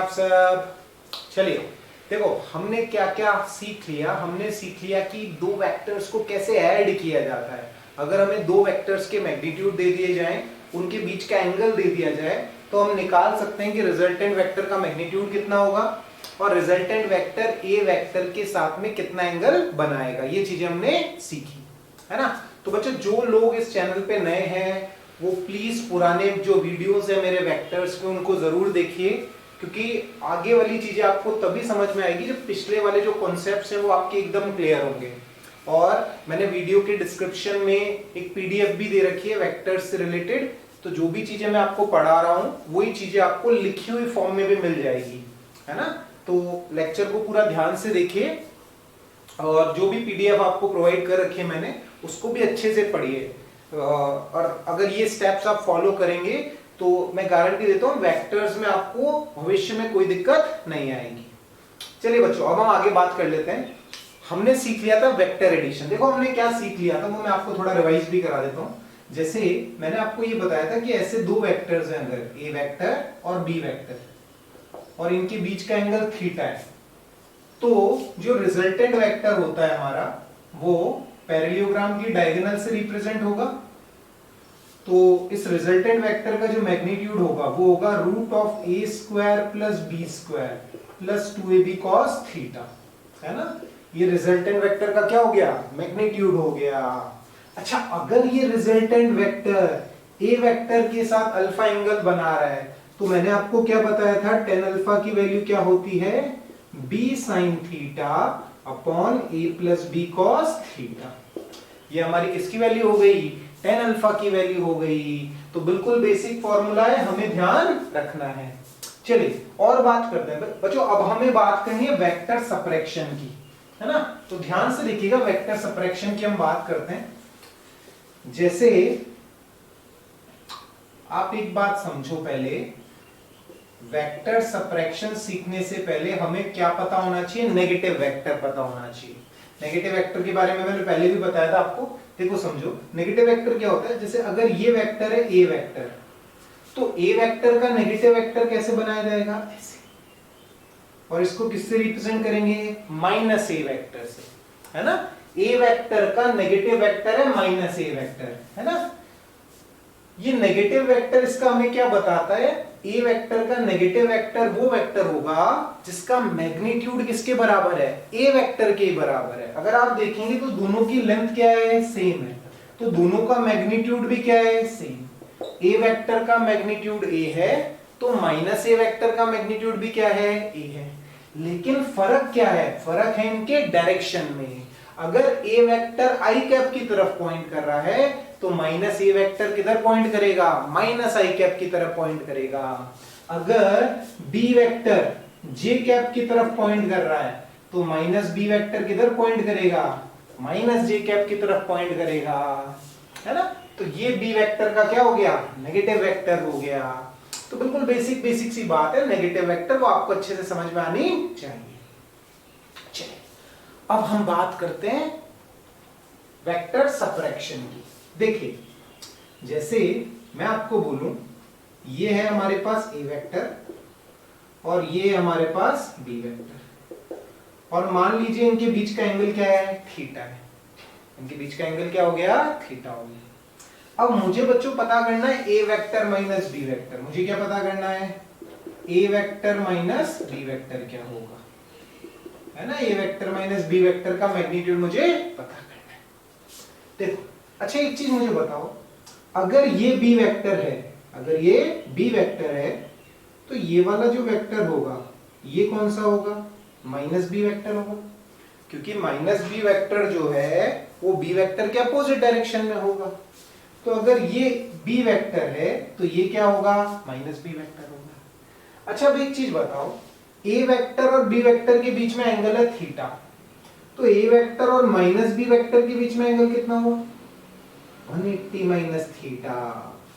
आप सब? चलिए देखो हमने क्या क्या सीख लिया। हमने सीख लिया कि दो वेक्टर्स को कैसे ऐड किया जाता है। अगर हमें दो वेक्टर्स के मैग्नीट्यूड दे दिए जाएं, उनके बीच का एंगल दे दिया जाए, तो हम निकाल सकते हैं कि रिजल्टेंट वेक्टर का मैग्नीट्यूड कितना होगा और रिजल्टेंट वेक्टर ए वेक्टर के साथ में कितना एंगल बनाएगा। ये चीजें हमने सीखी है ना। तो बच्चों जो लोग इस चैनल पे नए हैं वो प्लीज पुराने जो वीडियोस है मेरे वेक्टर्स के उनको जरूर देखिए, क्योंकि आगे वाली चीजें आपको तभी समझ में आएगी जब पिछले वाले जो कॉन्सेप्ट्स हैं वो आपके एकदम क्लियर होंगे। और मैंने वीडियो के डिस्क्रिप्शन में एक पीडीएफ भी दे रखी है वेक्टर्स से रिलेटेड, तो जो भी चीजें मैं आपको पढ़ा रहा हूं वही चीजें आपको लिखी हुई फॉर्म में भी मिल जाएगी, है ना। तो लेक्चर को पूरा ध्यान से देखिए और जो भी पीडीएफ आपको प्रोवाइड कर रखी है मैंने उसको भी अच्छे से पढ़िए। और अगर ये स्टेप्स आप फॉलो करेंगे तो मैं गारंटी देता हूं वेक्टर्स में आपको भविष्य में कोई दिक्कत नहीं आएगी। चलिए बच्चों अब हम आगे बात कर लेते हैं। हमने सीख लिया था वेक्टर एडिशन। देखो हमने क्या सीख लिया था वो मैं आपको थोड़ा रिवाइज भी करा देता हूं। जैसे मैंने आपको ये बताया था कि ऐसे दो वेक्टर्स हैं, अगर ए वेक्टर और बी वेक्टर और इनके बीच का एंगल थीटा है, तो जो रिजल्टेंट वेक्टर होता है हमारा वो पैरेललोग्राम की डायगोनल से रिप्रेजेंट होगा। तो इस रिजल्टेंट वेक्टर का जो मैग्नीट्यूड होगा वो होगा root of a square plus B square plus 2ab cos theta, है ना। ये रिजल्टेंट वेक्टर का क्या हो गया? मैग्नीट्यूड हो गया। अच्छा अगर ये रिजल्टेंट वेक्टर ए वेक्टर के साथ अल्फा एंगल बना रहा है तो मैंने आपको क्या बताया था, टेन अल्फा की वैल्यू क्या होती है? b sin theta upon a plus b cos theta. ये हमारी किसकी वैल्यू हो गई? टेन अल्फा की वैल्यू हो गई। तो बिल्कुल बेसिक फॉर्मूला है, हमें ध्यान रखना है। चलिए और बात करते हैं बच्चों। अब हमें बात करनी है वेक्टर सप्रेक्शन की, है ना। तो ध्यान से देखिएगा, वेक्टर सप्रेक्शन की हम बात करते हैं। जैसे आप एक बात समझो, पहले वेक्टर सप्रेक्शन सीखने से पहले हमें क्या पता होना चाहिए? नेगेटिव वेक्टर पता होना चाहिए। नेगेटिव वेक्टर के बारे में मैंने पहले भी बताया था आपको। देखो समझो नेगेटिव वेक्टर क्या होता है। जैसे अगर ये वेक्टर है ए वेक्टर, तो ए वेक्टर का नेगेटिव वेक्टर कैसे बनाया जाएगा? ऐसे। और इसको किससे रिप्रेजेंट करेंगे? माइनस ए वेक्टर से, है ना। ए वेक्टर का नेगेटिव वेक्टर है माइनस ए वेक्टर, है ना। ये नेगेटिव वेक्टर इसका हमें क्या बताता है? ए वेक्टर का नेगेटिव वेक्टर वो वेक्टर होगा जिसका मैग्नीट्यूड किसके बराबर है? ए वेक्टर के बराबर है। अगर आप देखेंगे तो दोनों की लेंथ क्या है? सेम है। तो दोनों का मैग्नीट्यूड भी क्या है? सेम। ए वेक्टर का मैग्नीट्यूड ए है तो माइनस ए वेक्टर का मैग्नीट्यूड भी क्या है? ए है। लेकिन फर्क क्या है? फर्क है इनके डायरेक्शन में। अगर ए वेक्टर आई कैप की तरफ पॉइंट कर रहा है तो माइनस ए वेक्टर किधर पॉइंट करेगा? माइनस आई कैप की तरफ पॉइंट करेगा। अगर बी वेक्टर जे कैप की तरफ पॉइंट कर रहा है तो माइनस बी वेक्टर किधर पॉइंट करेगा? माइनस जे कैप की तरफ पॉइंट करेगा, है ना। तो ये बी वेक्टर का क्या हो गया? नेगेटिव वेक्टर हो गया। तो बिल्कुल बेसिक सी बात है, नेगेटिव वेक्टर वो आपको अच्छे से समझ में आनी चाहिए। चलिए अब हम बात करते हैं वेक्टर सप्रेक्शन की। देखिए जैसे मैं आपको बोलूं ये है हमारे पास ए वेक्टर और ये हमारे पास बी वेक्टर, और मान लीजिए इनके बीच का एंगल क्या है? थीटा है। इनके बीच का एंगल क्या हो गया? थीटा हो गया। अब मुझे बच्चों पता करना है ए वेक्टर माइनस बी वेक्टर। मुझे क्या पता करना है? ए वेक्टर माइनस बी वेक्टर क्या होगा, है ना। ए वेक्टर माइनस बी वेक्टर का मैग्नीट्यूड मुझे पता करना है। देखो अच्छा एक चीज मुझे बताओ, अगर ये बी वेक्टर है, अगर ये बी वेक्टर है तो ये वाला जो वेक्टर होगा ये कौन सा होगा? माइनस बी वेक्टर होगा, क्योंकि माइनस बी वेक्टर जो है वो बी वेक्टर के अपोजिट डायरेक्शन में होगा। तो अगर ये बी वेक्टर है तो ये क्या होगा? माइनस बी वेक्टर होगा। अच्छा अब एक चीज बताओ, ए वेक्टर और बी वेक्टर के बीच में एंगल है थीटा, तो ए वेक्टर और माइनस बी वेक्टर के बीच में एंगल कितना होगा? 180 माइनस थीटा,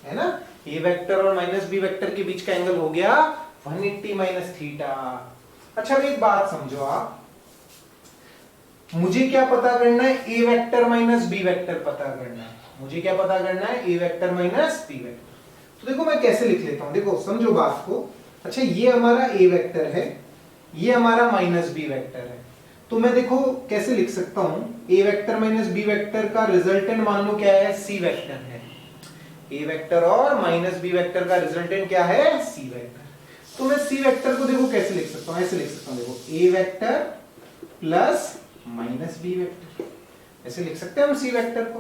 है ना। ए वेक्टर और माइनस बी वेक्टर के बीच का एंगल हो गया 180 माइनस थीटा। अच्छा अब एक बात समझो आप, मुझे क्या पता करना है? ए वेक्टर माइनस बी वेक्टर पता करना है। मुझे क्या पता करना है? ए वेक्टर माइनस बी वेक्टर। तो देखो मैं कैसे लिख लेता हूं, देखो समझो बात को। अच्छा ये हमारा ए वेक्टर है, ये हमारा माइनस बी वेक्टर है, तो मैं देखो कैसे लिख सकता हूं, ए वेक्टर माइनस बी वेक्टर का रिजल्टेंट मान लो क्या है, सी वेक्टर है। ए वेक्टर और माइनस बी वेक्टर का रिजल्टेंट क्या है, सी वेक्टर। तो मैं सी वेक्टर को देखो कैसे लिख सकता हूं, ऐसे लिख सकता हूं, देखो A vector plus minus B vector, ऐसे लिख सकते हैं हम सी वेक्टर को,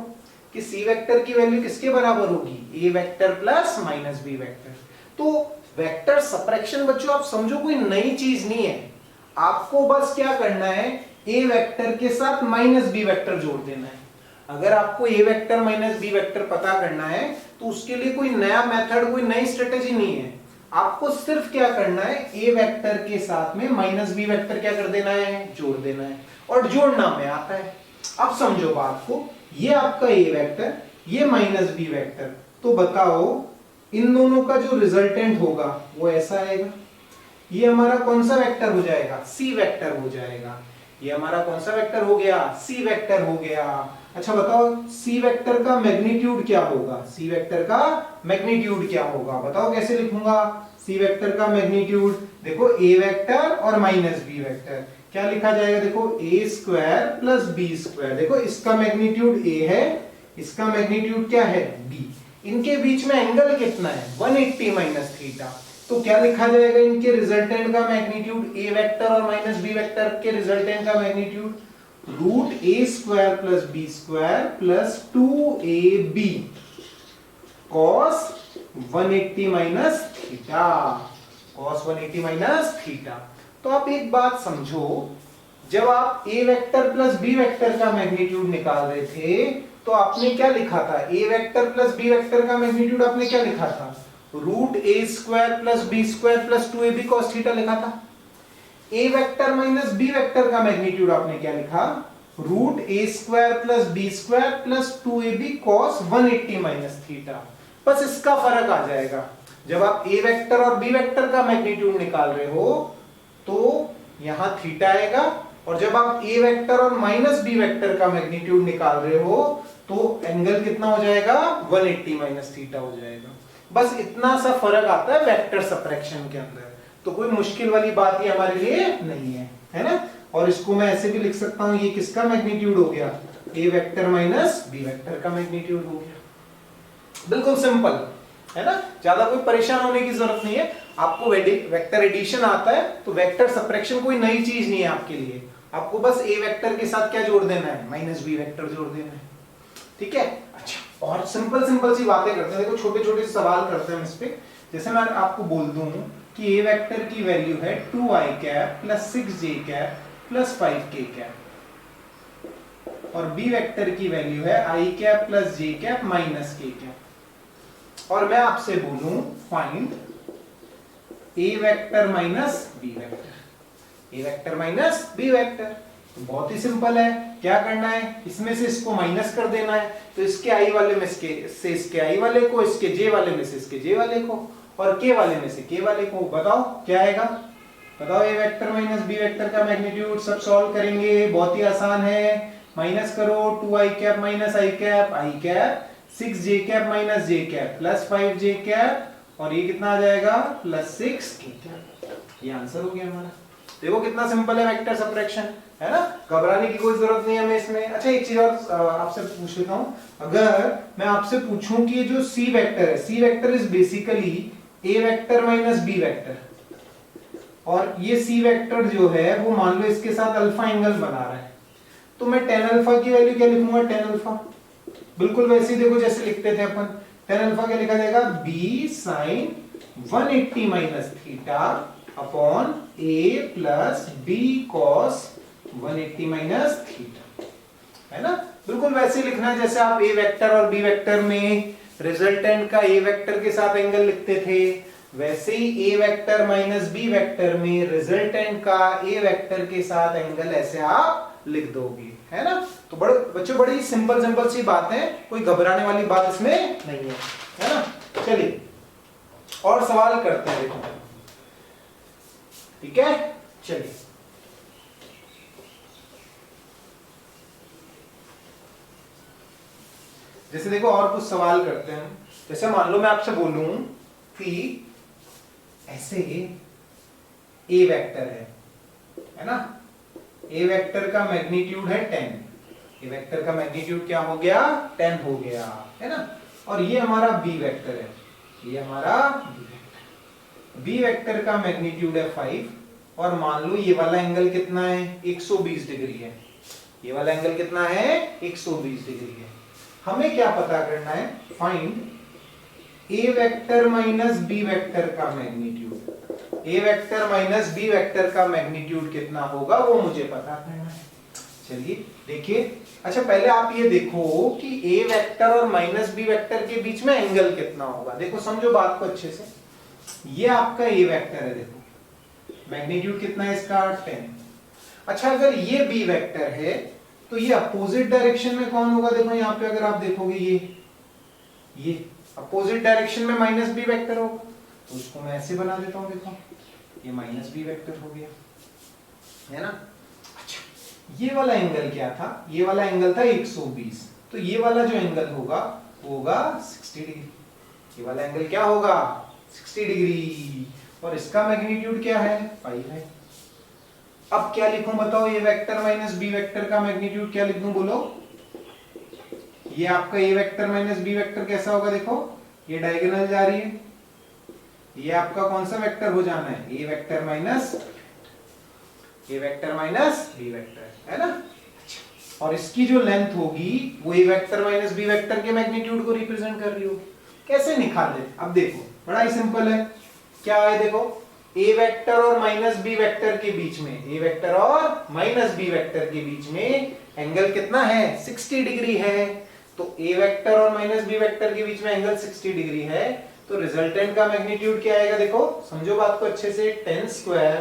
कि सी वेक्टर की वैल्यू किसके बराबर होगी, A vector plus minus B vector. तो वेक्टर सप्रेक्शन बच्चों आप समझो कोई नई चीज नहीं है, आपको बस क्या करना है, ए वेक्टर के साथ माइनस बी वेक्टर जोड़ देना है। अगर आपको ए वेक्टर माइनस बी वेक्टर पता करना है तो उसके लिए कोई नया मेथड, कोई नई स्ट्रेटेजी नहीं है, आपको सिर्फ क्या करना है, ए वेक्टर के साथ में माइनस बी वेक्टर क्या कर देना है, जोड़ देना है, और जोड़ना में आता है। अब समझो बात को, ये आपका ए वेक्टर, ये माइनस बी वेक्टर, तो बताओ इन दोनों का जो रिजल्टेंट होगा वो ऐसा आएगा। ये हमारा कौन सा वेक्टर हो जाएगा, सी वेक्टर हो जाएगा। ये हमारा कौन सा वेक्टर हो गया, सी वेक्टर हो गया। अच्छा बताओ सी वेक्टर का मैग्नीट्यूड क्या होगा, सी वेक्टर का मैग्नीट्यूड क्या होगा, बताओ कैसे लिखूंगा सी वेक्टर का मैग्नीट्यूड। देखो ए वेक्टर और माइनस बी वेक्टर क्या लिखा जाएगा, देखो ए स्क्वायर प्लस बी स्क्वायर। देखो इसका मैग्नीट्यूड ए है, इसका मैग्नीट्यूड क्या है, बी। इनके बीच में एंगल कितना है, 180 माइनस थीटा। तो क्या लिखा जाएगा इनके रिजल्टेंट का मैग्नीट्यूड, ए वेक्टर और माइनस बी वेक्टर के रिजल्टेंट का magnitude, root A square plus B square plus 2ab cos 180 minus theta, cos 180 minus theta. तो आप एक बात समझो, जब आप A vector plus B vector का मैग्नीट्यूड निकाल रहे थे तो आपने क्या लिखा था, A vector plus B vector का मैग्नीट्यूड आपने क्या लिखा था, root A square plus B square plus 2ab cos theta लिखा था। A vector minus B vector का मैग्नीट्यूड आपने क्या लिखा, root A square plus B square plus 2ab cos 180 minus theta. बस इसका फर्क आ जाएगा, जब आप ए वेक्टर और बी वेक्टर का मैग्नीट्यूड निकाल रहे हो तो यहां थीटा आएगा, और जब आप ए वेक्टर और माइनस बी वेक्टर का मैग्नीट्यूड निकाल रहे हो तो एंगल कितना हो जाएगा, 180 माइनस थीटा हो जाएगा। बस इतना सा फर्क आता है वेक्टर सप्रेक्शन के अंदर, तो कोई मुश्किल वाली बात ये हमारे लिए नहीं है ना। और इसको मैं ऐसे भी लिख सकता हूं, ये किसका मैग्नीट्यूड हो गया, ए वेक्टर माइनस बी वेक्टर का मैग्नीट्यूड हो गया। बिल्कुल सिंपल है ना, ज्यादा कोई परेशान होने की जरूरत नहीं है। आपको वेक्टर एडिशन आता है तो वेक्टर सप्रेक्शन कोई नई चीज नहीं है आपके लिए, आपको बस ए वेक्टर के साथ क्या जोड़ देना है, माइनस बी वेक्टर जोड़ देना है, ठीक है। अच्छा और सिंपल सिंपल सी बातें करते हैं, देखो छोटे छोटे सवाल करते हैं हम इस पे। जैसे मैं आपको बोल दूं कि ए वेक्टर की वैल्यू है 2i cap plus 6j cap plus 5k cap, और बी वेक्टर की वैल्यू है i cap plus j cap minus k cap, और मैं आपसे बोलूं फाइंड ए वेक्टर माइनस बी वेक्टर, ए वेक्टर माइनस बी वेक्टर। बहुत ही सिंपल है, क्या करना है, इसमें से इसको माइनस कर देना है, तो इसके आई वाले में से इसके आई वाले को, इसके जे वाले में से इसके जे वाले को, और के वाले में से के वाले को। बताओ क्या आएगा, बताओ ए वेक्टर माइनस बी वेक्टर का मैग्नीट्यूड। सब सॉल्व करेंगे, बहुत ही आसान है। माइनस करो 2i cap minus i cap 6j cap minus j cap plus 5j cap, और ये कितना आ जाएगा, प्लस 6k कैप। ये आंसर हो गया हमारा। देखो कितना सिंपल है वेक्टर सप्रेक्शन, है ना, घबराने की कोई जरूरत नहीं है हमें इसमें। अच्छा एक चीज और आपसे पूछ लेता हूं, अगर मैं आपसे पूछूं कि जो सी वेक्टर है, C vector is basically A vector minus B vector, और ये सी वेक्टर जो है वो मान लो इसके साथ अल्फा एंगल बना रहा है, तो मैं टेन अल्फा की वैल्यू क्या लिखूंगा, टेन अल्फा बिल्कुल वैसे ही देखो जैसे लिखते थे अपन। टेन अल्फा क्या लिखा जाएगा, B sine 180 minus theta upon A plus B cos 180 minus theta, है ना। बिल्कुल वैसे लिखना है जैसे आप ए वेक्टर और बी वेक्टर में रिजल्टेंट का ए वेक्टर के साथ एंगल लिखते थे, वैसे ही A vector minus B vector में रिजल्टेंट का ए वेक्टर के साथ एंगल ऐसे आप लिख दोगे, है ना। तो बड़े बच्चों बड़ी सिंपल सिंपल सी बात है, कोई घबराने वाली बात इसमें नहीं है ना। चलिए और सवाल करते हैं, देखो ठीक है। चलिए जैसे देखो और कुछ सवाल करते हैं। जैसे मान लो मैं आपसे बोलूं कि ऐसे ए वेक्टर है ना, ए वेक्टर का मैग्नीट्यूड है 10, ए वेक्टर का मैग्नीट्यूड क्या हो गया 10 हो गया है ना, और ये हमारा बी वेक्टर है, ये हमारा बी वेक्टर का मैग्नीट्यूड है 5, और मान लो ये वाला एंगल कितना है 120 डिग्री है, ये वाला एंगल कितना है 120 डिग्री है। हमें क्या पता करना है, फाइंड ए वेक्टर माइनस बी वेक्टर का magnitude, A vector minus B vector का मैग्नीट्यूड कितना होगा वो मुझे पता करना है। चलिए देखिए, अच्छा पहले आप ये देखो कि ए वेक्टर और माइनस बी वेक्टर के बीच में एंगल कितना होगा। देखो समझो बात को अच्छे से, ये आपका ए वेक्टर है, देखो मैग्नीट्यूड कितना है इसका 10। अच्छा अगर ये बी वेक्टर है तो ये अपोजिट डायरेक्शन में कौन होगा, देखो यहाँ पे अगर आप देखोगे ये अपोजिट डायरेक्शन में माइनस बी वेक्टर होगा, तो उसको मैं ऐसे बना देता हूं, देखो ये माइनस बी वेक्टर हो गया है ना। अच्छा ये वाला एंगल क्या था, ये वाला एंगल था 120, तो ये वाला जो एंगल होगा वो होगा 60 डिग्री, ये वाला एंगल क्या होगा 60 डिग्री, और इसका मैग्नीट्यूड क्या है 5 है। अब क्या लिखूं बताओ, ए वेक्टर माइनस बी वेक्टर का मैग्नीट्यूड क्या लिख दूं बोलो। ये आपका A vector minus B vector कैसा होगा, देखो ये डायगोनल जा रही है, ये आपका कौन सा वेक्टर हो जाना है ए वेक्टर माइनस बी वेक्टर है ना। और इसकी जो लेंथ होगी वो ए वेक्टर माइनस बी वेक्टर के मैग्नीट्यूड को रिप्रेजेंट कर रही होगी। कैसे निकाले, अब देखो बड़ा ही सिंपल है, क्या है देखो ए वेक्टर और माइनस बी वेक्टर के बीच में, ए वेक्टर और माइनस बी वेक्टर के बीच में एंगल कितना है 60 डिग्री है, तो ए वेक्टर और माइनस बी वेक्टर के बीच में एंगल 60 डिग्री है, तो रिजल्टेंट का मैग्नीट्यूड क्या आएगा, देखो समझो बात को अच्छे से, 10 square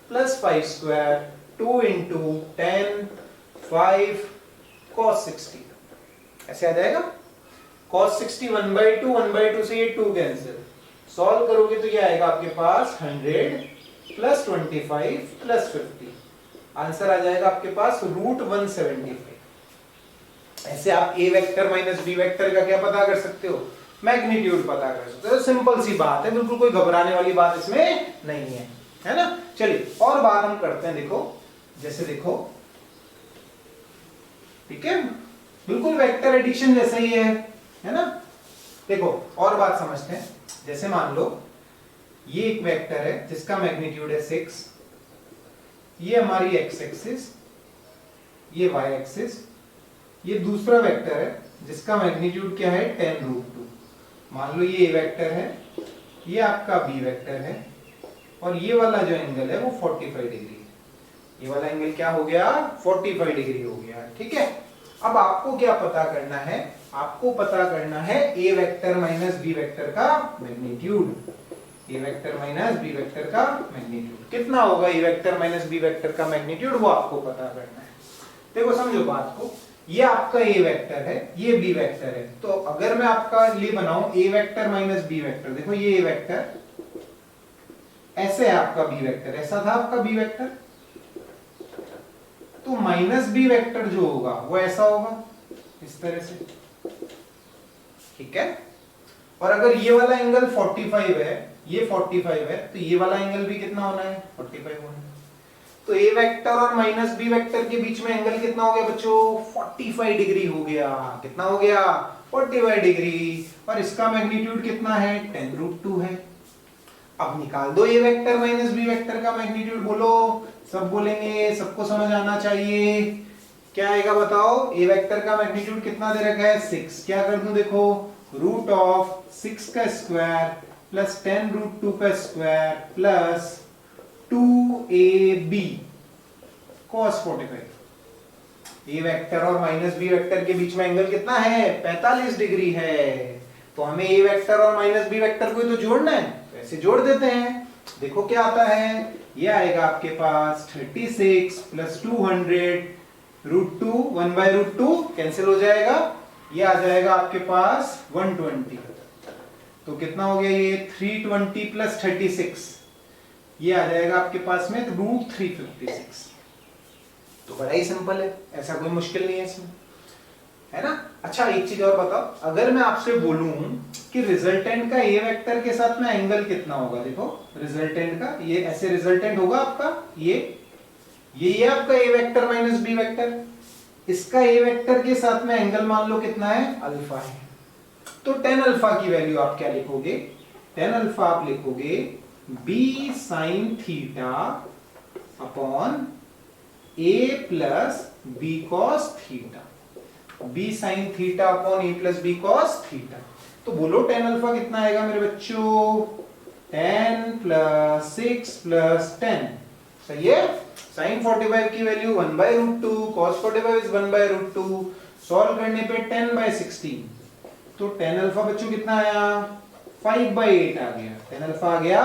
plus 5 square 2 into 10 5 cos 60 ऐसे आ जाएगा। cos 60 1/2 से ये 2 कैंसिल, सॉल्व करोगे तो ये आएगा आपके पास 100 प्लस 25 प्लस 50, आंसर आ जाएगा आपके पास √175। ऐसे आप A vector minus B vector का क्या पता कर सकते हो, मैग्नीट्यूड पता कर सकते हो। सिंपल सी बात है, बिल्कुल कोई घबराने वाली बात इसमें नहीं है ना। चलिए और बात हम करते हैं, देखो जैसे देखो ठीक है, बिल्कुल वेक्टर एडिशन जैसा ही है ना। देखो और बात समझते हैं, जैसे मान लो ये एक वेक्टर है जिसका मैग्नीट्यूड है 6, ये हमारी एक्स एक्सिस, ये वाई एक्सिस, ये दूसरा वेक्टर है जिसका मैग्नीट्यूड क्या है 10√2। मान लो ये ए वेक्टर है, ये आपका बी वेक्टर है, और ये वाला जो एंगल है वो 45 डिग्री है, ये वाला एंगल क्या हो गया 45 डिग्री हो गया, ठीक है। अब आपको क्या पता करना है, आपको पता करना है ए वेक्टर माइनस बी वेक्टर का magnitude, A vector minus B vector का मैग्नीट्यूड कितना होगा, ए वेक्टर माइनस बी वेक्टर का मैग्नीट्यूड वो आपको पता करना है। देखो समझो बात को, ये आपका ए वेक्टर है, ये बी वेक्टर है, तो अगर मैं आपका लिए बनाऊं ए वेक्टर माइनस बी वेक्टर, देखो ये ए वेक्टर ऐसे है, आपका बी वेक्टर ऐसा था आपका बी वेक्टर, तो माइनस बी वेक्टर जो होगा वो ऐसा होगा इस तरह से, ठीक है। और अगर ये वाला एंगल 45 है, ये 45 है, तो ये वाला एंगल भी कितना होना है 45 होना है। तो ए वेक्टर और माइनस बी वेक्टर के बीच में एंगल कितना हो गया बच्चों 45 डिग्री हो गया, कितना हो गया 45 डिग्री, और इसका मैग्नीट्यूड कितना है 10√2 है। अब निकाल दो ए वेक्टर माइनस बी वेक्टर का मैग्नीट्यूड, बोलो सब बोलेंगे, सबको समझ आना चाहिए, क्या आएगा बताओ। ए वेक्टर का मैग्नीट्यूड कितना दे रखा है 6, क्या कर दूं देखो √6 का स्क्वायर प्लस 10√2 का स्क्वायर प्लस 2ab cos 45। ए वेक्टर और माइनस बी वेक्टर के बीच में एंगल कितना है 45 डिग्री है, तो हमें ए वेक्टर और माइनस बी वेक्टर को तो जोड़ना है, तो ऐसे जोड़ देते हैं। देखो क्या आता है, ये आएगा आपके पास 36 प्लस 200 1/√2 कैंसिल हो जाएगा, ये आ जाएगा आपके पास 120, तो कितना हो गया ये 320 प्लस 36, ये आ जाएगा आपके पास में √356। तो बड़ा ही सिंपल है, ऐसा कोई मुश्किल नहीं है इसमें, है ना। अच्छा एक चीज और बताओ, अगर मैं आपसे बोलूं कि रिजल्टेंट का ए वेक्टर के साथ में एंगल कितना होगा। देखो रिजल्टेंट का ये ऐसे रिजल्टेंट होगा आपका, ये आपका A vector minus B vector, इसका ए वेक्टर के साथ में एंगल मान लो कितना है, अल्फा है। तो टेन अल्फा की वैल्यू आप क्या लिखोगे, टेन अल्फा आप लिखोगे B sine theta upon A plus B cos theta, B sine theta upon A plus B cos theta. तो बोलो टेन अल्फा कितना आएगा मेरे बच्चों, 10 प्लस 6 प्लस 10, सही है। साइन 45 की वैल्यू 1/√2, cos 45 इज 1/√2, सॉल्व करने पे 10/16, तो 10 अल्फा बच्चों कितना आया, 5/8 आ गया। 10 अल्फा आ गया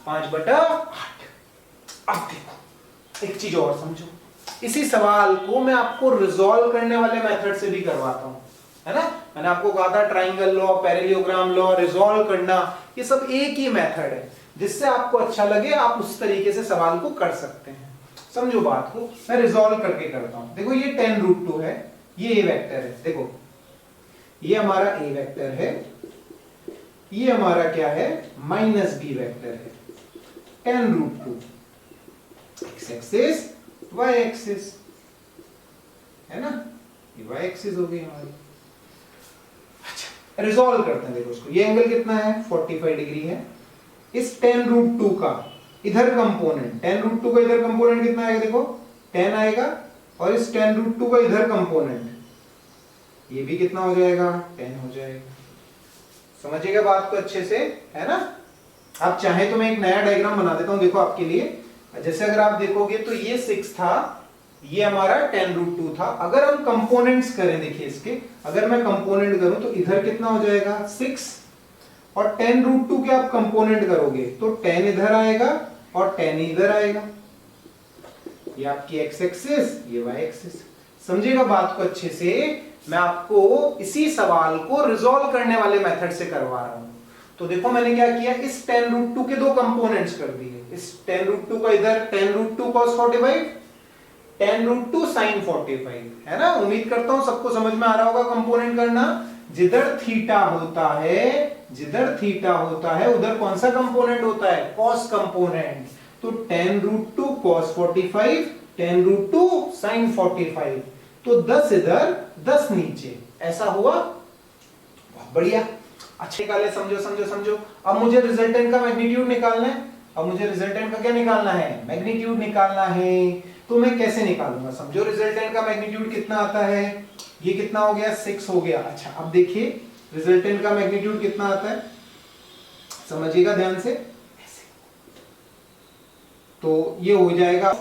5/8। अब देखो एक चीज और समझो, इसी सवाल को मैं आपको रिजॉल्व करने वाले मेथड से भी करवाता हूं, है ना। मैंने आपको कहा था triangle law, parallelogram law, resolve करना, ये सब एक ही मेथड है। जिससे आपको अच्छा लगे आप उस तरीके से सवाल को कर सकते हैं। समझो बात को, मैं रिजॉल्व करके करता हूं। देखो ये 10√2 है, ये ए वेक्टर है, देखो ये हमारा ए वेक्टर है, ये हमारा क्या है, माइनस बी वेक्टर है। 10√2 एक्स एक्सिस वाई एक्सिस, है ना, ये वाई एक्सिस हो गई हमारी। अच्छा रिजॉल्व करते हैं, देखो उसको, ये एंगल कितना है, 45 डिग्री है। इस 10√2 का इधर कंपोनेंट, 10√2 का इधर कंपोनेंट कितना आएगा, देखो 10 आएगा, और इस 10√2 का इधर कंपोनेंट ये भी कितना हो जाएगा, 10 हो जाएगा। समझिएगा बात को अच्छे से, है ना। आप चाहे तो मैं एक नया डायग्राम बना देता हूं, देखो आपके लिए। जैसे अगर आप देखोगे तो ये 6 था, ये हमारा 10√2 था। अगर हम कंपोनेंट्स करें, देखिए इसके, अगर मैं कंपोनेंट करूं तो इधर कितना हो जाएगा 6, और 10√2 के आप कंपोनेंट करोगे तो 10 इधर आएगा और 10 इधर आएगा। ये आपकी एक्स एक्सिस, ये वाई एक्सिस। समझिएगा बात को अच्छे से, मैं आपको इसी सवाल को रिजॉल्व करने वाले मेथड से करवा रहा हूं। तो देखो मैंने क्या किया, इस 10√2 के दो कंपोनेंट्स कर दिए। इस 10√2 का इधर 10√2 cos 45, 10√2 sin 45, है ना। उम्मीद करता हूं सबको समझ में आ रहा होगा कंपोनेंट करना। जिधर थीटा होता है, जिधर थीटा होता है उधर कौन सा कंपोनेंट होता है, cos कंपोनेंट। तो 10√2 cos 45, 10√2 sin 45, तो 10 इधर 10 नीचे, ऐसा हुआ। बहुत बढ़िया, अच्छे निकाले, समझो समझो समझो। अब मुझे रिजल्टेंट का मैग्नीट्यूड निकालना है। अब मुझे रिजल्टेंट का क्या निकालना है, मैग्नीट्यूड निकालना है। तो मैं कैसे निकालूंगा, समझो रिजल्टेंट का मैग्नीट्यूड कितना आता है, ये कितना हो गया, 6 हो गया। अच्छा अब देखिए रिजल्टेंट का मैग्नीट्यूड कितना आता है, समझिएगा ध्यान से। तो ये हो जाएगा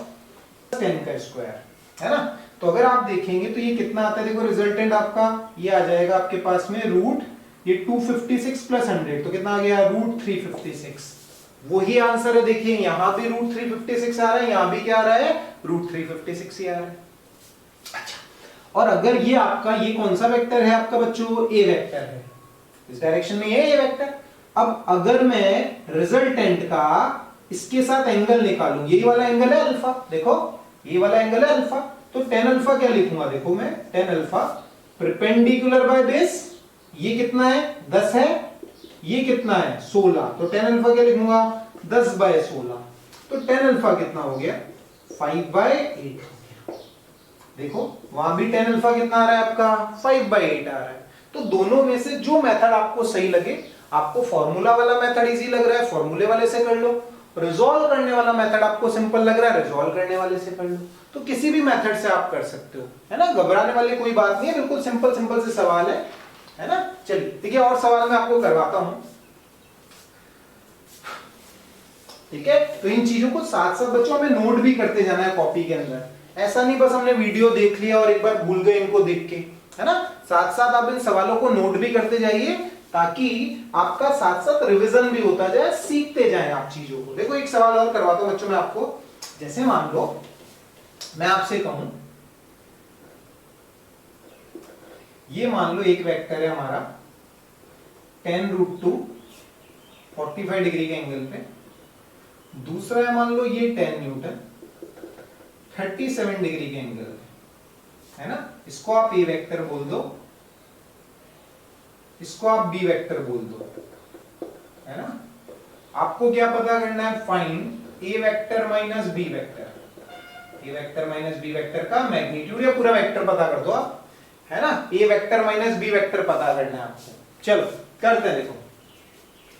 10 का स्क्वायर, है ना। तो अगर आप देखेंगे तो ये कितना आता है, देखो रिजल्टेंट आपका ये आ जाएगा आपके पास में रूट, ये 256 प्लस 100, तो कितना आ गया, रूट 356। वही आंसर है, देखिए यहां भी रूट 356 आ रहा है, यहां भी क्या आ रहा है, रूट 356 ही आ रहा है। अच्छा, और अगर ये आपका, ये कौन सा वेक्टर है आपका बच्चों, ए वेक्टर है, इस डायरेक्शन में ये ए वेक्टर। अब अगर मैं रिजल्टेंट का इसके साथ एंगल निकालूं, यही वाला एंगल है अल्फा, देखो ये वाला एंगल है अल्फा, तो 10 अल्फा क्या लिखूंगा, देखो मैं 10 अल्फा परपेंडिकुलर बाय बेस, ये कितना है 10 है, ये कितना है 16, तो 10 अल्फा क्या लिखूंगा 10/16, तो 10 अल्फा कितना हो गया 5/8 हो गया। देखो वहां भी 10 अल्फा कितना आ रहा है आपका 5/8 आ रहा है। तो दोनों में से जो मेथड आपको सही लगे, आपको फॉर्मूला वाला मेथड इजी लग रहा है फॉर्मूले वाले से कर लो, रिजॉल्व करने वाला मेथड आपको सिंपल लग रहा है रिजॉल्व करने वाले से कर लो। तो किसी भी मेथड से आप कर सकते हो, है ना, घबराने वाली कोई बात नहीं है, बिल्कुल सिंपल सिंपल से सवाल है ना। चलिए देखिए और सवाल मैं आपको करवाता हूं, ठीक है। तो इन चीजों को साथ साथ बच्चों हमें नोट भी करते जाना है कॉपी के अंदर। ऐसा नहीं बस हमने वीडियो देख लिया और एक बार भूल गए इनको देख के, है ना। साथ साथ आप इन सवालों को नोट भी करते जाइए, ताकि आपका साथ साथ रिवीजन भी होता जाए, सीखते जाएं आप चीजों को। देखो एक सवाल और करवाता हूं बच्चों मैं आपको, जैसे मान लो मैं आपसे कहूं, ये मान लो एक वेक्टर है हमारा 10√2 45 डिग्री के एंगल पे, दूसरा है मान लो ये 10 न्यूटन 37 डिग्री के एंगल पे, है ना। इसको आप ए वेक्टर बोल दो, इसको आप बी वेक्टर बोल दो, है ना। आपको क्या पता करना है, फाइंड ए वेक्टर माइनस बी वेक्टर, ए वेक्टर माइनस बी वेक्टर का मैग्नीट्यूड या पूरा वेक्टर पता कर दो आप, है ना। ए वेक्टर माइनस बी वेक्टर पता करना है आपको। चलो करते हैं, देखो।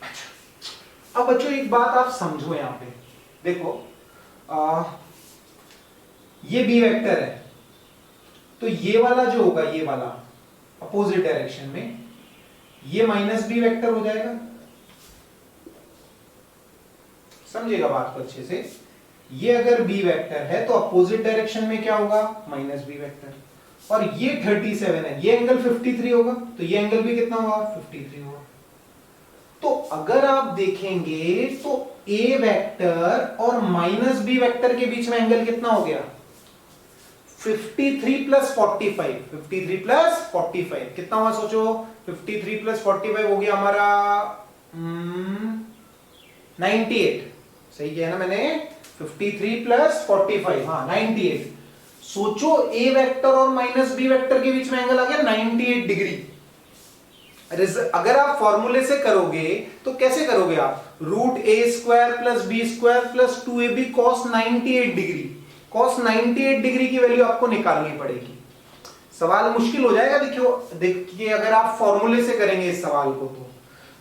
अच्छा, अब बच्चों एक बात आप समझो, यहां पे देखो, ये बी वेक्टर है, तो ये वाला जो होगा, ये वाला अपोजिट डायरेक्शन में, ये माइनस बी वेक्टर हो जाएगा। समझेगा बात को अच्छे से। ये अगर बी वेक्टर है तो अपोजिट डायरेक्शन में क्या होगा, माइनस बी वेक्टर। और ये 37 है, ये एंगल 53 होगा, तो ये एंगल भी कितना होगा, 53 होगा। तो अगर आप देखेंगे तो ए वेक्टर और माइनस बी वेक्टर के बीच में एंगल कितना हो गया, 53 प्लस 45, 53 प्लस 45 कितना हुआ सोचो, 53 प्लस 45 हो गया हमारा 98। सही किया ना मैंने, 53 प्लस 45, हाँ 98। सोचो ए वेक्टर और माइनस बी वेक्टर के बीच में एंगल आ गया 98 डिग्री। अगर आप फॉर्मूले से करोगे तो कैसे करोगे आप, root A square plus B square plus 2ab cos 98 degree, cos 98 degree की वैल्यू आपको निकालनी पड़ेगी। सवाल मुश्किल हो जाएगा, देखिए अगर आप फॉर्मूले से करेंगे इस सवाल को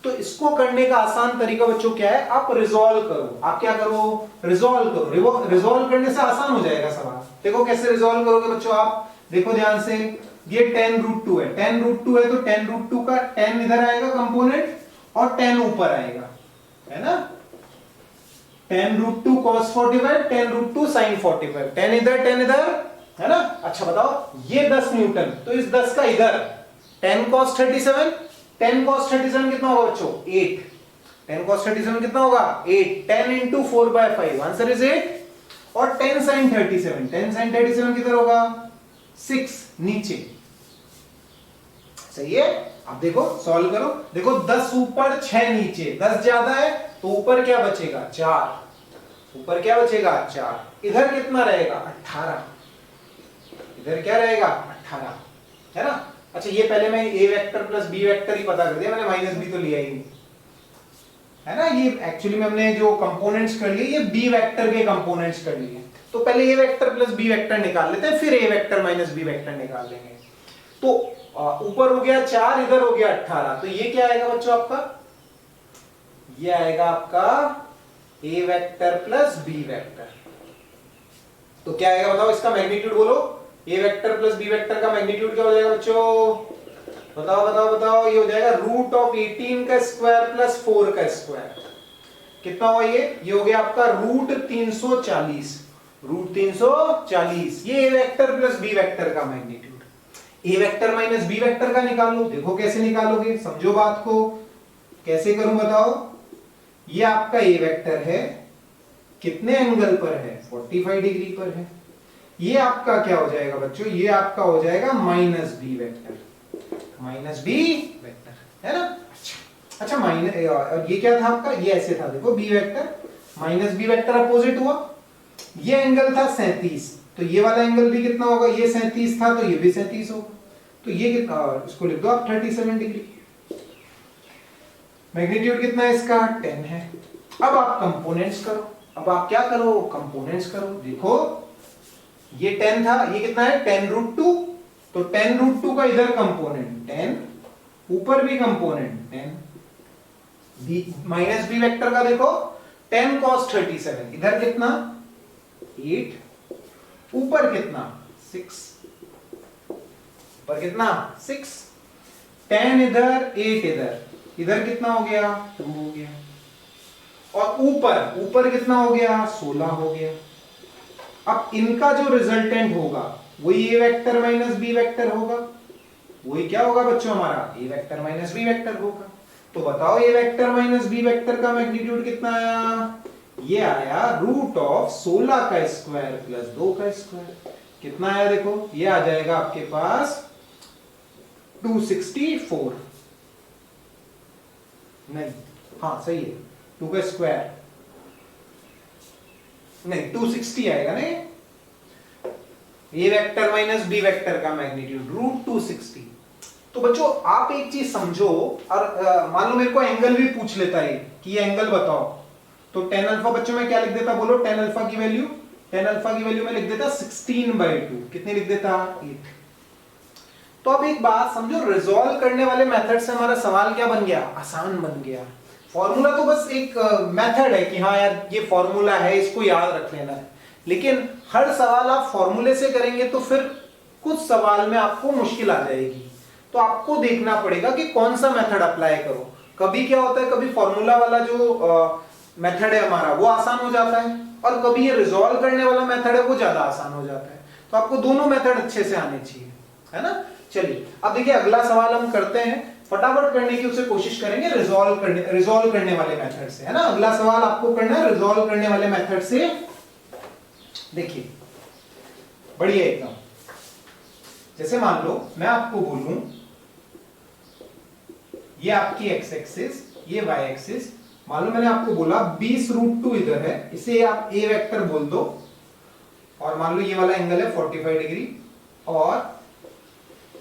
तो इसको करने का आसान तरीका बच्चों क्या है, आप रिजॉल्व करो। आप क्या करो, रिजॉल्व करो। रिजॉल्व करने से आसान हो जाएगा सवाल। देखो कैसे रिजॉल्व करोगे बच्चों, आप देखो ध्यान से, ये 10 रूट 2 है, 10 रूट 2 है तो 10 रूट 2 का 10 इधर आएगा कंपोनेंट और 10 ऊपर आएगा, है ना। 10 रूट 2 cos 45, 10 रूट 2 sin 45, 10 इधर 10 इधर, है ना। अच्छा बताओ, ये 10 न्यूटन, तो इस 10 का इधर 10 cos 37, 10 cos 37 कितना होगा बच्चों, 8। 10 cos 37 कितना होगा, 8। 10 into 4/5, आंसर इज 8। और 10 sin 37, 10 sin 37 किधर होगा, 6 नीचे। सही है। अब देखो सॉल्व करो, देखो 10 ऊपर 6 नीचे, 10 ज्यादा है तो ऊपर क्या बचेगा, 4। ऊपर क्या बचेगा, 4। इधर कितना रहेगा, 18। इधर क्या रहेगा, 18, है ना। अच्छा ये पहले मैं ए वेक्टर प्लस बी वेक्टर ही पता कर दिया मैंने, माइनस बी तो लिया ही नहीं, है ना। ये एक्चुअली में हमने जो कंपोनेंट्स कर लिए, ये बी वेक्टर के कंपोनेंट्स कर लिए। तो पहले ए वेक्टर प्लस बी वेक्टर निकाल लेते हैं, फिर ए वेक्टर माइनस बी वेक्टर निकाल लेंगे। तो ऊपर हो गया 4, इधर हो गया 18, तो ये क्या आएगा बच्चों आपका, ये आएगा आपका A vector plus B vector. तो क्या आएगा बताओ, इसका मैग्नीट्यूड बोलो, A vector plus B vector का मैग्नीट्यूड क्या हो जाएगा बच्चों, बताओ बताओ बताओ। ये हो जाएगा रूट ऑफ 18 का स्क्वायर प्लस 4 का स्क्वायर। कितना हुआ ये हो गया आपका रूट 340, रूट 340। ये ए वेक्टर प्लस बी वेक्टर का magnitude. A vector minus B vector का निकालो, देखो कैसे निकालोगे, समझो बात को। कैसे करूं बताओ, ये आपका ए वेक्टर है, कितने एंगल पर है, 45 डिग्री पर है। ये आपका क्या हो जाएगा बच्चों, ये आपका हो जाएगा minus B vector, minus B vector, है ना। अच्छा माइनस, ये क्या था आपका, ये ऐसे था, देखो b vector minus B vector opposite हुआ। ये एंगल था 37, तो ये वाला एंगल भी कितना होगा, ये 37 था तो ये भी 37 होगा। तो ये कितना, इसको लिख दो आप 37 डिग्री। मैग्नीट्यूड कितना है इसका, 10 है। अब आप कंपोनेंट्स करो, अब आप क्या करो, कंपोनेंट्स करो। देखो ये 10 था, ये कितना है 10 रूट 2, तो 10 रूट 2 का इधर कंपोनेंट 10, ऊपर भी कंपोनेंट 10। माइनस बी वेक्टर का देखो 10 cos 37, इधर कितना 8, ऊपर कितना 6, ऊपर कितना 6। 10 इधर 8 इधर, इधर कितना हो गया 2 हो गया। और ऊपर ऊपर कितना हो गया 16 हो गया। अब इनका जो रिजल्टेंट होगा वही ए वेक्टर माइनस बी वेक्टर होगा। वही क्या होगा बच्चों, हमारा ए वेक्टर माइनस बी वेक्टर होगा। तो बताओ ए वेक्टर माइनस बी वेक्टर का मैग्नीट्यूड कितना आया, ये आया रूट ऑफ 16 का स्क्वायर प्लस 2 का स्क्वायर। कितना आया देखो, ये आ जाएगा आपके पास 264, नहीं हाँ सही है, 2 का स्क्वायर नहीं 260 आएगा नहीं, ए वेक्टर माइनस बी वेक्टर का मैग्नीट्यूड रूट 260। तो बच्चों आप एक चीज समझो, और मान लो मेरे को एंगल भी पूछ लेता है कि ये एंगल बताओ, तो टेन अल्फा बच्चों में क्या लिख देता, बोलो टेन अल्फा की वैल्यू, टेन अल्फा की वैल्यू में लिख देता 16/2, कितनी लिख देता 8। तो अब एक बात समझो, रिजॉल्व करने वाले मेथड से हमारा सवाल क्या बन गया, आसान बन गया। फॉर्मूला तो बस एक मेथड है कि हाँ यार ये फॉर्मूला है, इसको याद रख लेना है, लेकिन हर सवाल आप फॉर्मूले से करेंगे तो फिर कुछ सवाल में आपको मुश्किल आ जाएगी। तो आपको देखना पड़ेगा कि कौन सा मेथड अप्लाई करो। कभी क्या होता है, कभी फॉर्मूला वाला जो मेथड है हमारा वो आसान हो जाता है, और कभी ये रिजॉल्व करने वाला मेथड है वो ज्यादा आसान हो जाता है। तो आपको दोनों मेथड अच्छे से आने चाहिए, है ना। चलिए अब देखिए अगला सवाल हम करते हैं, फटाफट करने की उसे कोशिश करेंगे रिजॉल्व करने वाले मेथड से, है ना। अगला सवाल आपको करना है रिजॉल्व करने वाले मेथड से। देखिए बढ़िया एकदम, जैसे मान लो मैं आपको बोलूं ये आपकी एक्स एक्सिस, ये वाई एक्सिस, मान लो मैंने आपको बोला 20√2 इधर है, इसे आप ए वेक्टर बोल दो, और मान लो ये वाला एंगल है 45 डिग्री, और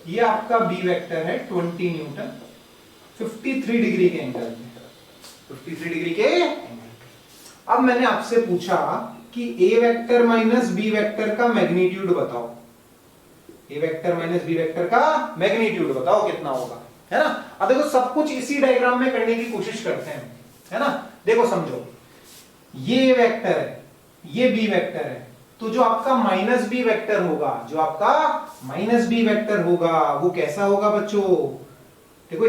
ये आपका बी वेक्टर है 20 न्यूटन 53 डिग्री के एंगल में, 53 डिग्री के एंगल पे। अब मैंने आपसे पूछा कि ए वेक्टर माइनस बी वेक्टर का मैग्नीट्यूड बताओ, ए वेक्टर माइनस बी वेक्टर का मैग्नीट्यूड बताओ कितना होगा, है ना। अब देखो सब कुछ इसी डायग्राम में करने की कोशिश करते हैं, है ना। देखो समझो, ये वेक्टर है, ये बी वेक्टर है, तो जो आपका माइनस बी वेक्टर होगा, जो आपका माइनस बी वेक्टर होगा वो कैसा होगा बच्चों। देखो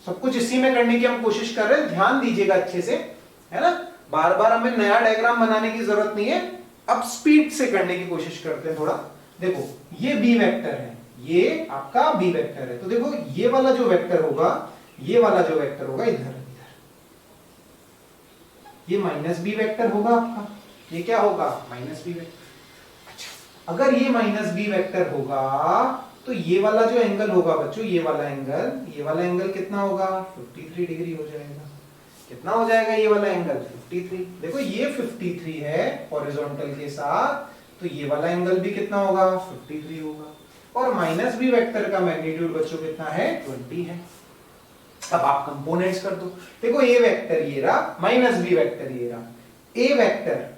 सब कुछ इसी में करने की हम कोशिश कर रहे हैं, ध्यान दीजिएगा अच्छे से, है ना। बार बार हमें नया डायग्राम बनाने की जरूरत नहीं है, अब स्पीड से करने की कोशिश करते हैं थोड़ा। देखो ये बी वेक्टर है, ये आपका बी वेक्टर है, तो देखो ये वाला जो वेक्टर होगा, ये वाला जो वेक्टर होगा इधर, ये माइनस बी वेक्टर होगा आपका, ये क्या होगा माइनस बी वेक्टर। अच्छा अगर ये माइनस बी वेक्टर होगा तो ये वाला जो एंगल होगा बच्चों, ये वाला एंगल कितना होगा 53 डिग्री हो जाएगा। कितना हो जाएगा ये वाला एंगल 53। देखो ये 53 है हॉरिजॉन्टल के साथ, तो ये वाला एंगल भी कितना होगा 53 होगा, और माइनस बी वेक्टर का मैग्नीट्यूड बच्चों कितना है 20 है। अब आप कंपोनेंट्स कर दो, देखो ए वेक्टर ये रहा, माइनस बी वेक्टर ये रहा, ए वेक्टर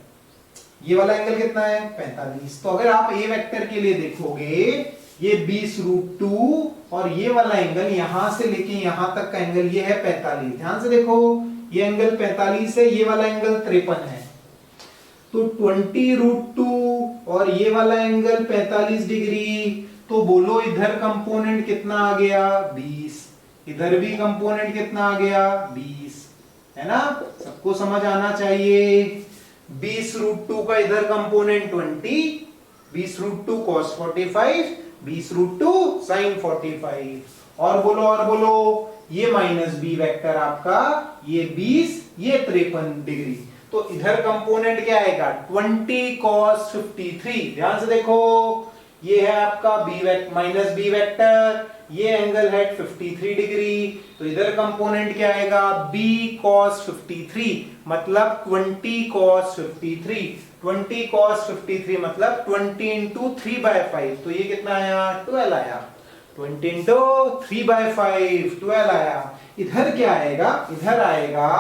ये वाला एंगल कितना है 45। तो अगर आप ए वेक्टर के लिए देखोगे ये 20√2, और ये वाला एंगल यहां से लेके यहां तक का एंगल ये है 45। ध्यान से देखो ये एंगल 45 है, ये वाला एंगल 53 है, तो 20√2 और ये वाला एंगल 45 डिग्री, तो बोलो इधर कंपोनेंट कितना आ गया 20, इधर भी कंपोनेंट कितना आ गया 20, है ना। सबको समझ आना चाहिए। 20√2 का इधर कंपोनेंट 20, 20√2 cos 45, 20√2 sin 45, और बोलो ये माइनस बी वेक्टर आपका, ये 20, ये 53 डिग्री, तो इधर कंपोनेंट क्या आएगा 20 cos 53। ध्यान से देखो ये है आपका माइनस बी वेक्टर, ये एंगल है 53 डिग्री, तो इधर कंपोनेंट क्या आएगा b cos 53, मतलब 20 cos 53, 20 cos 53 मतलब 20 into 3/5, तो ये कितना आया 12 आया, 20 into 3/5 12 आया। इधर क्या आएगा, इधर आएगा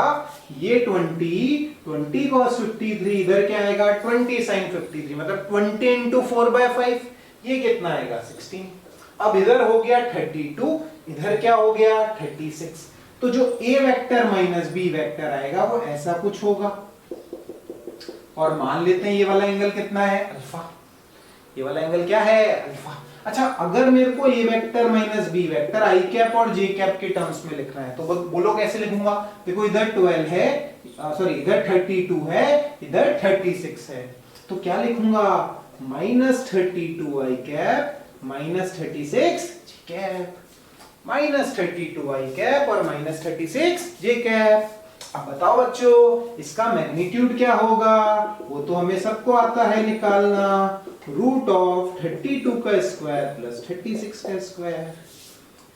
ये 20 cos 53, इधर क्या आएगा 20 sin 53, मतलब 20 into 4/5, ये कितना आएगा 16। अब इधर हो गया 32, इधर क्या हो गया 36, तो जो ए वेक्टर माइनस बी वेक्टर आएगा वो ऐसा कुछ होगा, और मान लेते हैं ये वाला एंगल कितना है अल्फा, ये वाला एंगल क्या है अल्फा। अच्छा अगर मेरे को ए वेक्टर माइनस बी वेक्टर आई कैप और जे कैप के टर्म्स में लिखना है तो बोलो कैसे लिखूंगा। देखो इधर 12 है, सॉरी इधर 32 है, इधर 36 है, तो क्या लिखूंगा -32 आई कैप -36 जे कैप, -32 आई कैप और -36 जे कैप। अब बताओ बच्चों इसका मैग्नीट्यूड क्या होगा, वो तो हमें सबको आता है निकालना, √32 का स्क्वायर प्लस 36 का स्क्वायर,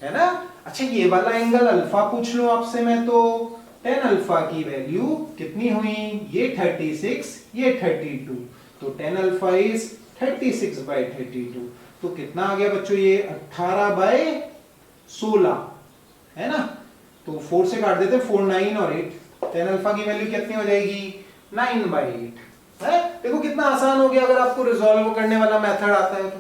है ना। अच्छा ये वाला एंगल अल्फा पूछ लो आपसे मैं, तो tan अल्फा की वैल्यू कितनी हुई, ये 36 ये 32, तो tan अल्फा इज 36/32, तो कितना आ गया बच्चों ये 18/32 16 है ना, तो 4 से काट देते हैं, 4 9 और 8, tan अल्फा की वैल्यू कितनी हो जाएगी 9/8 है। देखो कितना आसान हो गया अगर आपको रिजॉल्व करने वाला मेथड आता है तो,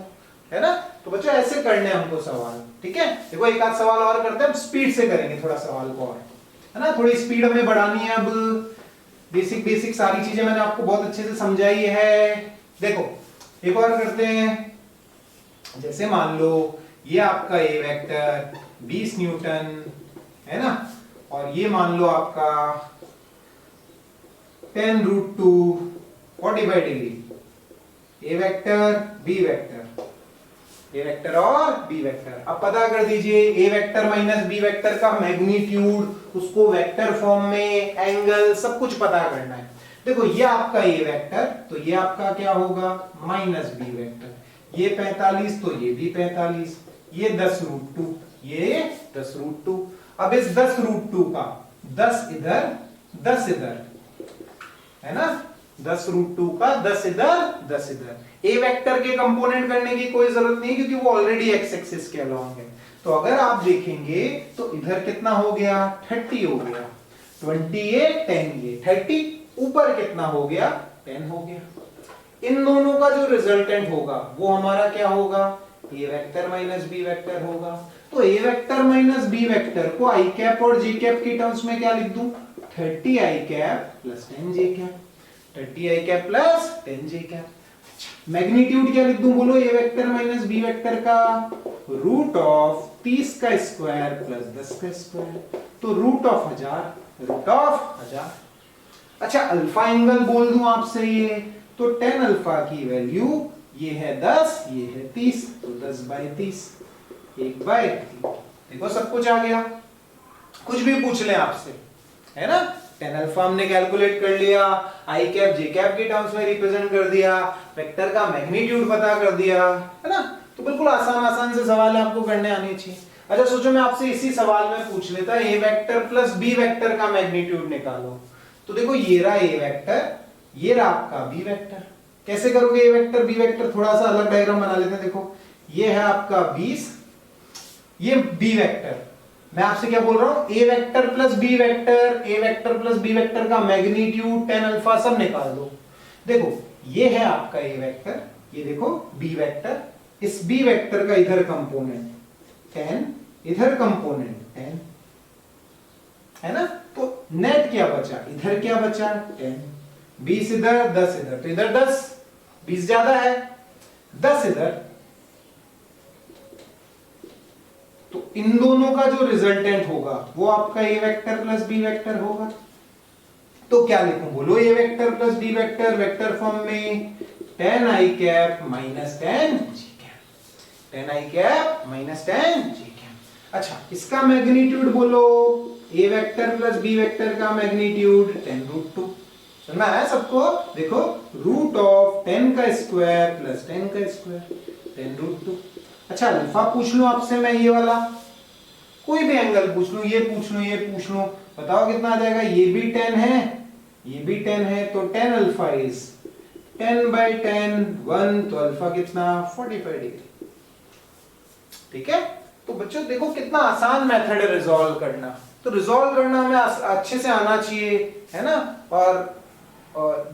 है ना। तो बच्चों ऐसे करने हैं हमको सवाल, ठीक है। देखो एक आध सवाल और करते हैं, हम स्पीड से करेंगे थोड़ा सवाल को और, है ना, थोड़ी स्पीड हमें बढ़ानी है। अब बेसिक सारी चीजें मैंने आपको बहुत अच्छे से समझाई है। देखो एक और करते हैं, जैसे मान लो ये आपका ए वेक्टर 20 न्यूटन है ना, और ये मान लो आपका 10√2 45 डिग्री, ए वेक्टर बी वेक्टर, ए वेक्टर और बी वेक्टर। अब पता कर दीजिए ए वेक्टर माइनस बी वेक्टर का मैग्नीट्यूड, उसको वेक्टर फॉर्म में एंगल सब कुछ पता करना है। देखो ये आपका ए वेक्टर, तो ये आपका क्या होगा माइनस बी वेक्टर, ये 45 तो ये भी 45, ये 10√2, ये 10√2। अब इस 10√2 का 10 इधर 10 इधर, है ना, 10√2 का 10 इधर 10 इधर। ए वेक्टर के कंपोनेंट करने की कोई जरूरत नहीं क्योंकि वो ऑलरेडी एक्स एक्सिस के अलोंग है। तो अगर आप देखेंगे तो इधर कितना हो गया 30 हो गया, 28 10 ये 30, ऊपर कितना हो गया 10 हो गया। इन दोनों का जो रिजल्टेंट होगा वो हमारा क्या होगा ए वेक्टर माइनस बी वेक्टर होगा। तो ए वेक्टर माइनस बी वेक्टर को आई कैप और जे कैप की टर्म्स में क्या लिख दूं 30 आई कैप प्लस 10 जे कैप, 30 आई कैप प्लस 10 जे कैप। मैग्नीट्यूड क्या लिख दूं बोलो A vector minus B vector का रूट ऑफ 30 का स्क्वायर प्लस 10 का स्क्वायर, तो रूट ऑफ 1000। अच्छा अल्फा एंगल बोल दूं आपसे ये, तो tan अल्फा की वैल्यू ये है 10 ये है 30, तो 10/30 1/3। देखो सब कुछ आ गया, कुछ भी पूछ ले आपसे, है ना। tan अल्फा हमने कैलकुलेट कर लिया, आई कैप जे कैप के टर्म्स में रिप्रेजेंट कर दिया, वेक्टर का मैग्नीट्यूड पता कर दिया, है ना। तो बिल्कुल आसान से सवाल आपको करने आने चाहिए। अच्छा सोचो मैं आपसे इसी सवाल में पूछ लेता ए वेक्टर प्लस बी वेक्टर का मैग्नीट्यूड निकालो, तो देखो ये रहा ए वेक्टर, ये रहा आपका बी वेक्टर। कैसे करोगे ए वेक्टर बी वेक्टर, थोड़ा सा अलग डायग्राम बना लेते हैं। देखो ये है आपका 20, ये बी वेक्टर, मैं आपसे क्या बोल रहा हूं ए वेक्टर प्लस बी वेक्टर, ए वेक्टर प्लस बी वेक्टर का मैग्नीट्यूड tan अल्फा सब निकाल दो। देखो ये है आपका ए वेक्टर, ये देखो बी वेक्टर, इस बी वेक्टर का इधर कंपोनेंट 10, इधर कंपोनेंट 10, है ना। तो नेट क्या बचा, इधर क्या बचा 10, 20 इधर 10 इधर, तो इधर 10, 20 ज्यादा है 10 इधर, तो इन दोनों का जो रिजल्टेंट होगा वो आपका A vector plus B vector होगा। तो क्या लिखूं बोलो A vector plus B vector vector form में tan I cap minus tan J cap, tan I cap minus tan J cap. अच्छा इसका मैग्नीट्यूड बोलो A vector plus B vector का मैग्नीट्यूड 10√2, सुनना है सबको। देखो रूट ऑफ 10 का स्क्वायर प्लस 10 का स्क्वायर 10√2। अच्छा अल्फा पूछ लूं आपसे मैं, ये वाला कोई भी एंगल पूछ लूं, ये पूछ लूं, ये पूछ लूं, बताओ कितना आ जाएगा। ये भी 10 है, ये भी 10 है, तो tan अल्फा इज 10/10 1, तो अल्फा कितना 45 डिग्री। ठीक है, तो बच्चों देखो कितना आसान मेथड है रिजॉल्व करना। तो रिजॉल्व करना हमें अच्छे से आना चाहिए, है ना। और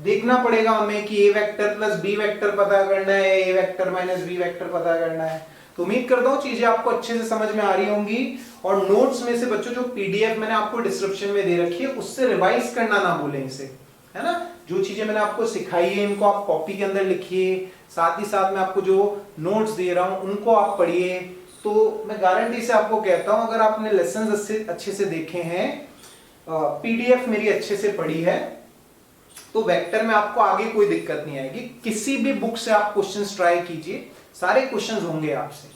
देखना पड़ेगा हमें कि ए वेक्टर प्लस बी वेक्टर पता करना है, ए वेक्टर माइनस बी वेक्टर पता करना है। तो उम्मीद करता हूँ चीजें आपको अच्छे से समझ में आ रही होंगी। और नोट्स में से बच्चों जो पीडीएफ मैंने आपको डिस्क्रिप्शन में दे रखी है उससे रिवाइज करना ना भूलें इसे, है ना। जो चीजें मैंने आपको सिखाई है इनको आप कॉपी के अंदर लिखिए, साथ ही साथ मैं आपको जो नोट्स दे रहा हूँ उनको आप पढ़िए। तो मैं गारंटी से आपको कहता हूँ अगर आपने लेसन अच्छे से देखे हैं, पीडीएफ मेरी अच्छे से पढ़ी है, तो वेक्टर में आपको आगे कोई दिक्कत नहीं आएगी। किसी भी बुक से आप क्वेश्चंस ट्राई कीजिए, सारे क्वेश्चंस होंगे आपसे।